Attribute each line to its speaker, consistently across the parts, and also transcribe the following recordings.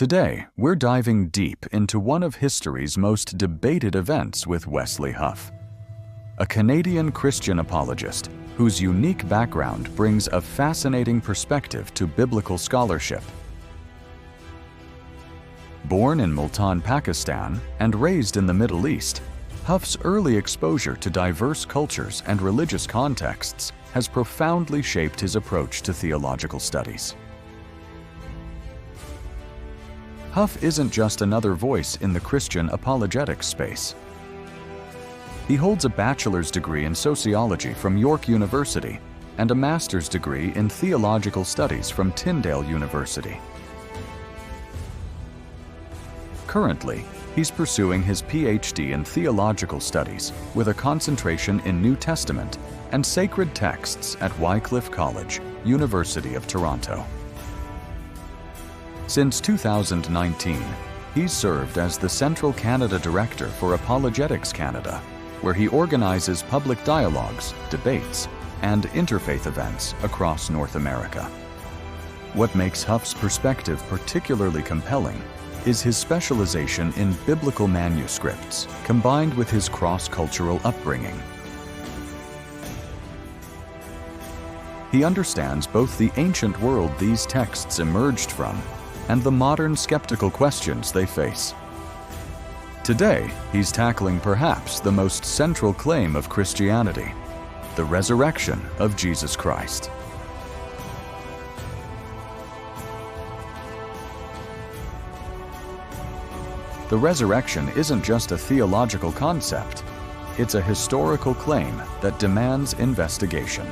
Speaker 1: Today, we're diving deep into one of history's most debated events with Wes Huff, a Canadian Christian apologist whose unique background brings a fascinating perspective to biblical scholarship. Born in Multan, Pakistan, and raised in the Middle East, Huff's early exposure to diverse cultures and religious contexts has profoundly shaped his approach to theological studies. Huff isn't just another voice in the Christian apologetics space. He holds a bachelor's degree in sociology from York University and a master's degree in theological studies from Tyndale University. Currently, he's pursuing his PhD in theological studies with a concentration in New Testament and sacred texts at Wycliffe College, University of Toronto. Since 2019, he's served as the Central Canada Director for Apologetics Canada, where he organizes public dialogues, debates, and interfaith events across North America. What makes Huff's perspective particularly compelling is his specialization in biblical manuscripts, combined with his cross-cultural upbringing. He understands both the ancient world these texts emerged from and the modern skeptical questions they face. Today, he's tackling perhaps the most central claim of Christianity, the resurrection of Jesus Christ. The resurrection isn't just a theological concept, it's a historical claim that demands investigation.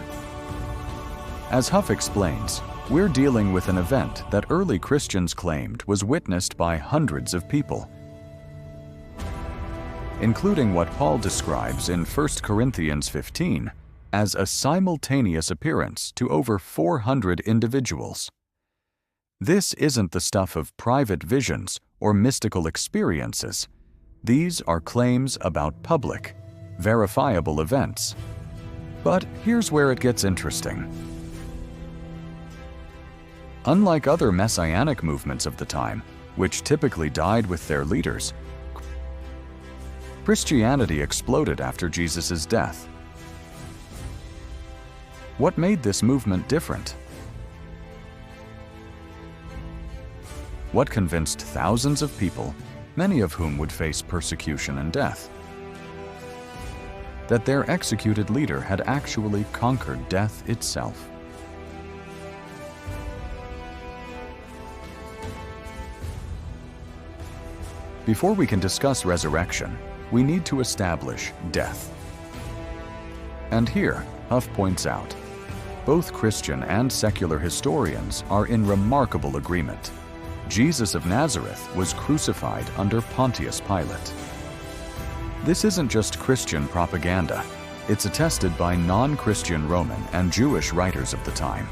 Speaker 1: As Huff explains, we're dealing with an event that early Christians claimed was witnessed by hundreds of people, including what Paul describes in 1 Corinthians 15 as a simultaneous appearance to over 400 individuals. This isn't the stuff of private visions or mystical experiences. These are claims about public, verifiable events. But here's where it gets interesting. Unlike other Messianic movements of the time, which typically died with their leaders, Christianity exploded after Jesus' death. What made this movement different? What convinced thousands of people, many of whom would face persecution and death, that their executed leader had actually conquered death itself? Before we can discuss resurrection, we need to establish death. And here, Huff points out, both Christian and secular historians are in remarkable agreement. Jesus of Nazareth was crucified under Pontius Pilate. This isn't just Christian propaganda. It's attested by non-Christian Roman and Jewish writers of the time.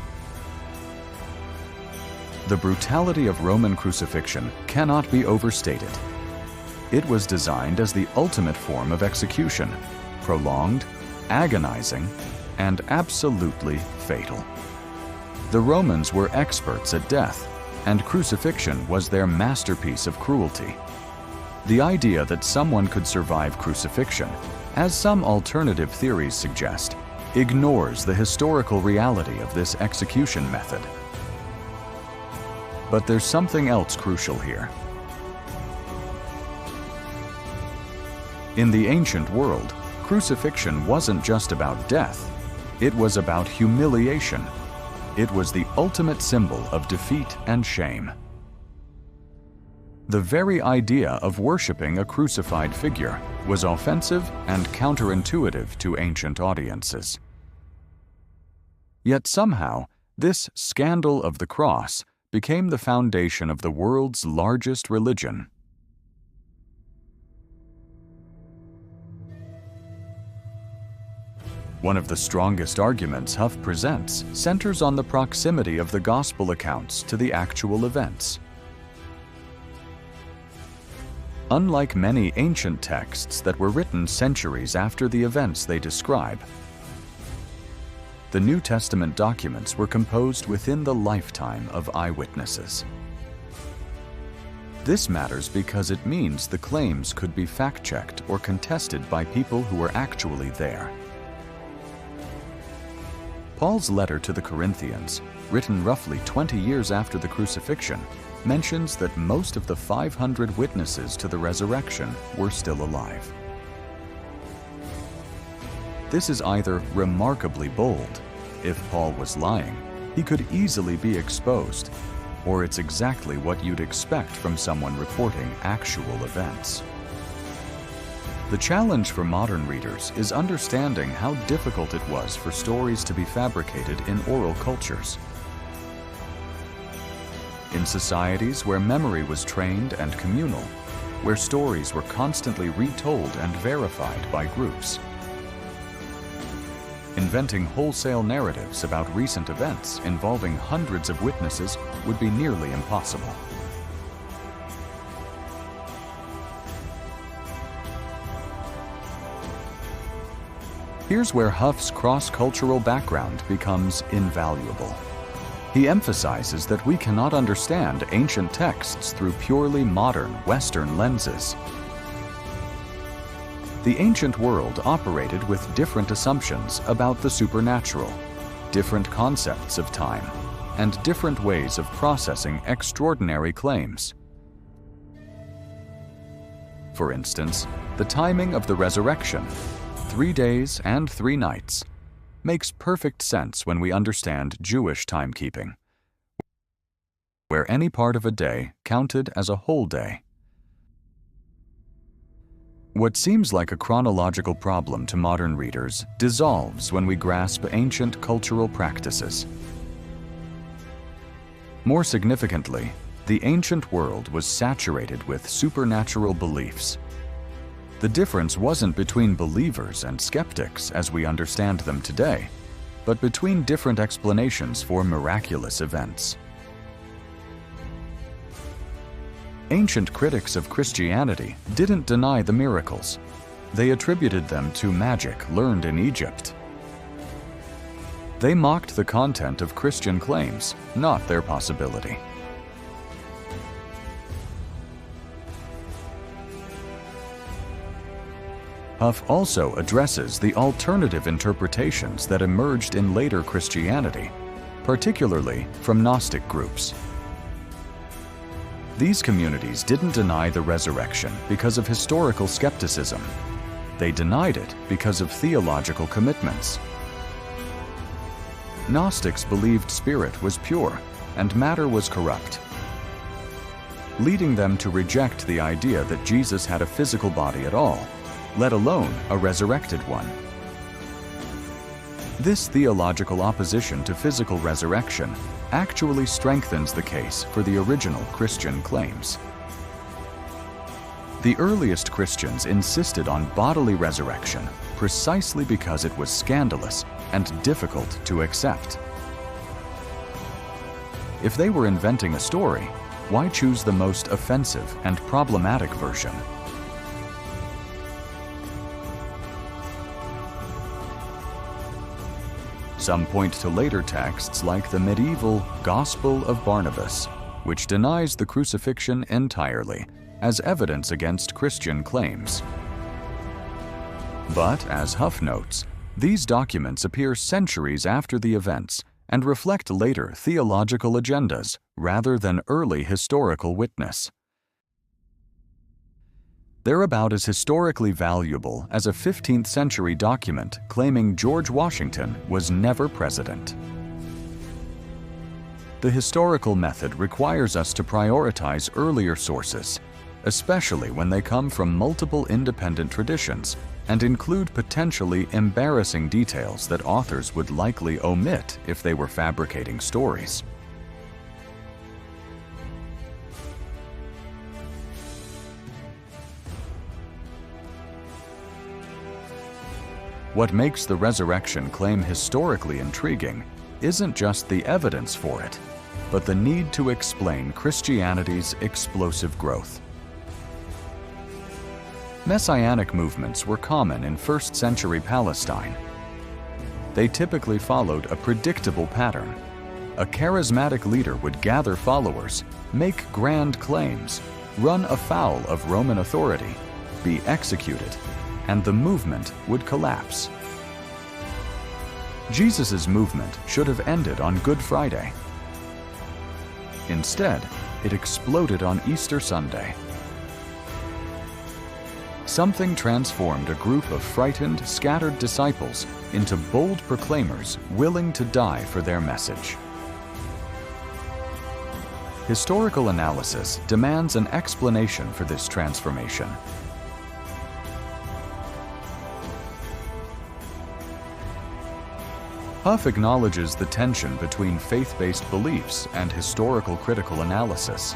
Speaker 1: The brutality of Roman crucifixion cannot be overstated. It was designed as the ultimate form of execution, prolonged, agonizing, and absolutely fatal. The Romans were experts at death, and crucifixion was their masterpiece of cruelty. The idea that someone could survive crucifixion, as some alternative theories suggest, ignores the historical reality of this execution method. But there's something else crucial here. In the ancient world, crucifixion wasn't just about death. It was about humiliation. It was the ultimate symbol of defeat and shame. The very idea of worshiping a crucified figure was offensive and counterintuitive to ancient audiences. Yet somehow, this scandal of the cross became the foundation of the world's largest religion. One of the strongest arguments Huff presents centers on the proximity of the gospel accounts to the actual events. Unlike many ancient texts that were written centuries after the events they describe, the New Testament documents were composed within the lifetime of eyewitnesses. This matters because it means the claims could be fact-checked or contested by people who were actually there. Paul's letter to the Corinthians, written roughly 20 years after the crucifixion, mentions that most of the 500 witnesses to the resurrection were still alive. This is either remarkably bold. If Paul was lying, he could easily be exposed, or it's exactly what you'd expect from someone reporting actual events. The challenge for modern readers is understanding how difficult it was for stories to be fabricated in oral cultures. In societies where memory was trained and communal, where stories were constantly retold and verified by groups. Inventing wholesale narratives about recent events involving hundreds of witnesses would be nearly impossible. Here's where Huff's cross-cultural background becomes invaluable. He emphasizes that we cannot understand ancient texts through purely modern Western lenses. The ancient world operated with different assumptions about the supernatural, different concepts of time, and different ways of processing extraordinary claims. For instance, the timing of the resurrection, 3 days and 3 nights, makes perfect sense when we understand Jewish timekeeping, where any part of a day counted as a whole day. What seems like a chronological problem to modern readers dissolves when we grasp ancient cultural practices. More significantly, the ancient world was saturated with supernatural beliefs. The difference wasn't between believers and skeptics as we understand them today, but between different explanations for miraculous events. Ancient critics of Christianity didn't deny the miracles. They attributed them to magic learned in Egypt. They mocked the content of Christian claims, not their possibility. Huff also addresses the alternative interpretations that emerged in later Christianity, particularly from Gnostic groups. These communities didn't deny the resurrection because of historical skepticism. They denied it because of theological commitments. Gnostics believed spirit was pure and matter was corrupt, leading them to reject the idea that Jesus had a physical body at all, let alone a resurrected one. This theological opposition to physical resurrection actually strengthens the case for the original Christian claims. The earliest Christians insisted on bodily resurrection precisely because it was scandalous and difficult to accept. If they were inventing a story, why choose the most offensive and problematic version? Some point to later texts like the medieval Gospel of Barnabas, which denies the crucifixion entirely as evidence against Christian claims. But, as Huff notes, these documents appear centuries after the events and reflect later theological agendas rather than early historical witness. They're about as historically valuable as a 15th century document claiming George Washington was never president. The historical method requires us to prioritize earlier sources, especially when they come from multiple independent traditions and include potentially embarrassing details that authors would likely omit if they were fabricating stories. What makes the resurrection claim historically intriguing isn't just the evidence for it, but the need to explain Christianity's explosive growth. Messianic movements were common in first-century Palestine. They typically followed a predictable pattern. A charismatic leader would gather followers, make grand claims, run afoul of Roman authority, be executed, and the movement would collapse. Jesus' movement should have ended on Good Friday. Instead, it exploded on Easter Sunday. Something transformed a group of frightened, scattered disciples into bold proclaimers willing to die for their message. Historical analysis demands an explanation for this transformation. Huff acknowledges the tension between faith-based beliefs and historical critical analysis.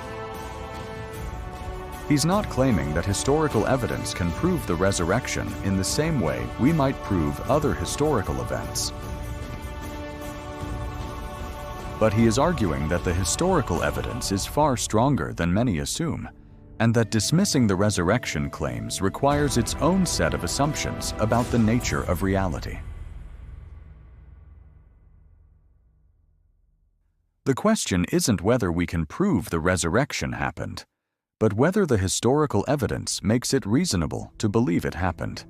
Speaker 1: He's not claiming that historical evidence can prove the resurrection in the same way we might prove other historical events. But he is arguing that the historical evidence is far stronger than many assume, and that dismissing the resurrection claims requires its own set of assumptions about the nature of reality. The question isn't whether we can prove the resurrection happened, but whether the historical evidence makes it reasonable to believe it happened.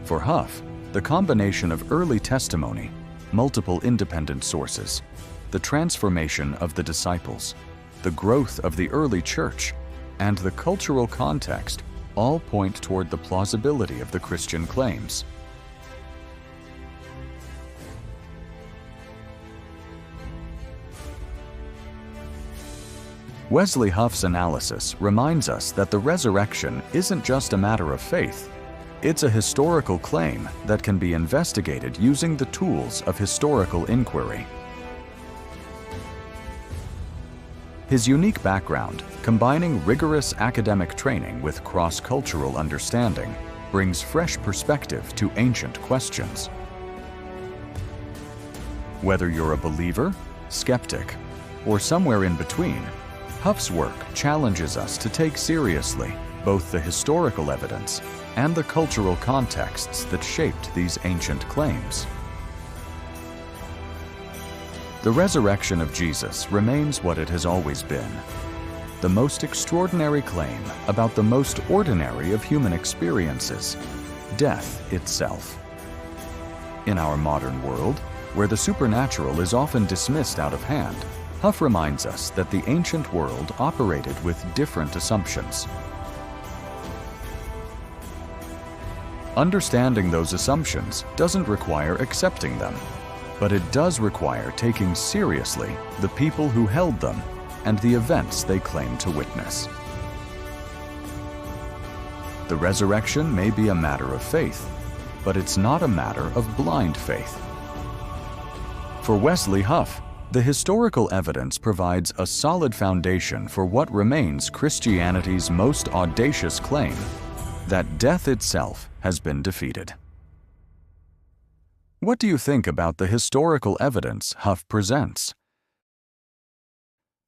Speaker 1: For Huff, the combination of early testimony, multiple independent sources, the transformation of the disciples, the growth of the early church, and the cultural context all point toward the plausibility of the Christian claims. Wesley Huff's analysis reminds us that the resurrection isn't just a matter of faith. It's a historical claim that can be investigated using the tools of historical inquiry. His unique background, combining rigorous academic training with cross-cultural understanding, brings fresh perspective to ancient questions. Whether you're a believer, skeptic, or somewhere in between, Huff's work challenges us to take seriously both the historical evidence and the cultural contexts that shaped these ancient claims. The resurrection of Jesus remains what it has always been, the most extraordinary claim about the most ordinary of human experiences, death itself. In our modern world, where the supernatural is often dismissed out of hand, Huff reminds us that the ancient world operated with different assumptions. Understanding those assumptions doesn't require accepting them, but it does require taking seriously the people who held them and the events they claim to witness. The resurrection may be a matter of faith, but it's not a matter of blind faith. For Wesley Huff, the historical evidence provides a solid foundation for what remains Christianity's most audacious claim, that death itself has been defeated. What do you think about the historical evidence Huff presents?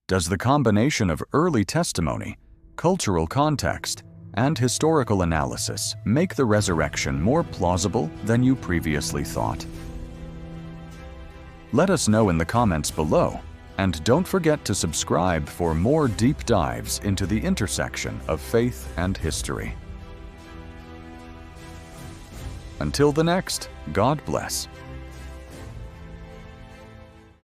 Speaker 1: Does the combination of early testimony, cultural context, and historical analysis make the resurrection more plausible than you previously thought? Let us know in the comments below, and don't forget to subscribe for more deep dives into the intersection of faith and history. Until the next, God bless.